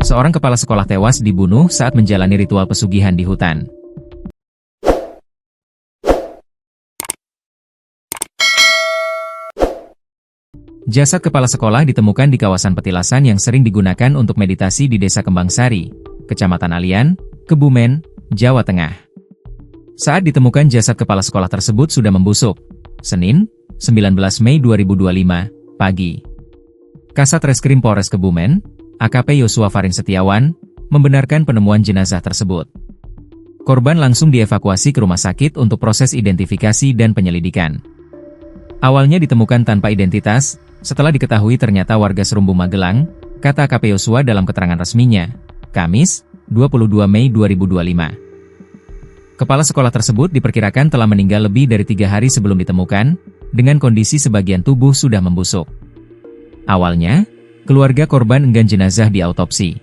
Seorang kepala sekolah tewas dibunuh saat menjalani ritual pesugihan di hutan. Jasad kepala sekolah ditemukan di kawasan petilasan yang sering digunakan untuk meditasi di Desa Kembangsari, Kecamatan Alian, Kebumen, Jawa Tengah. Saat ditemukan jasad kepala sekolah tersebut sudah membusuk. Senin, 19 Mei 2025, pagi. Kasat Reskrim Polres Kebumen, AKP Yosua Farin Setiawan, membenarkan penemuan jenazah tersebut. Korban langsung dievakuasi ke rumah sakit untuk proses identifikasi dan penyelidikan. Awalnya ditemukan tanpa identitas, setelah diketahui ternyata warga Serumbu Magelang, kata AKP Yosua dalam keterangan resminya, Kamis, 22 Mei 2025. Kepala sekolah tersebut diperkirakan telah meninggal lebih dari 3 hari sebelum ditemukan, dengan kondisi sebagian tubuh sudah membusuk. Awalnya, keluarga korban enggan jenazah diautopsi.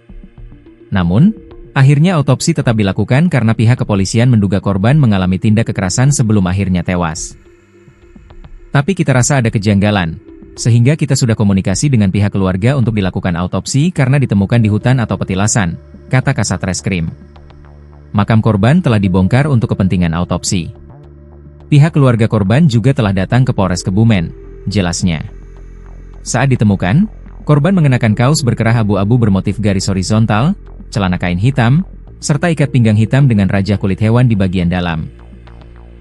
Namun, akhirnya autopsi tetap dilakukan karena pihak kepolisian menduga korban mengalami tindak kekerasan sebelum akhirnya tewas. Tapi kita rasa ada kejanggalan, sehingga kita sudah komunikasi dengan pihak keluarga untuk dilakukan autopsi karena ditemukan di hutan atau petilasan, kata Kasat Reskrim. Makam korban telah dibongkar untuk kepentingan autopsi. Pihak keluarga korban juga telah datang ke Polres Kebumen, jelasnya. Saat ditemukan, korban mengenakan kaos berkerah abu-abu bermotif garis horizontal, celana kain hitam, serta ikat pinggang hitam dengan rajah kulit hewan di bagian dalam.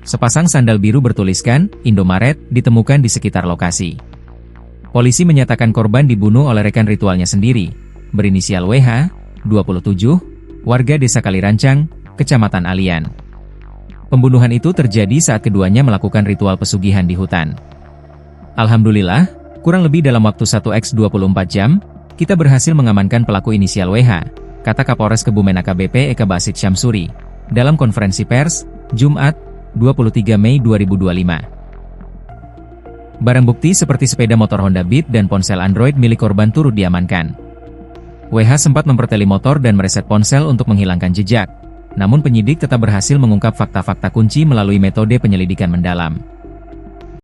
Sepasang sandal biru bertuliskan Indomaret ditemukan di sekitar lokasi. Polisi menyatakan korban dibunuh oleh rekan ritualnya sendiri, berinisial WH, 27, warga Desa Kalirancang, Kecamatan Alian. Pembunuhan itu terjadi saat keduanya melakukan ritual pesugihan di hutan. Alhamdulillah, kurang lebih dalam waktu 1x24 jam, kita berhasil mengamankan pelaku inisial WH, kata Kapolres Kebumen AKBP Eka Basit Syamsuri, dalam konferensi pers, Jumat, 23 Mei 2025. Barang bukti seperti sepeda motor Honda Beat dan ponsel Android milik korban turut diamankan. WH sempat memperteli motor dan mereset ponsel untuk menghilangkan jejak, namun penyidik tetap berhasil mengungkap fakta-fakta kunci melalui metode penyelidikan mendalam.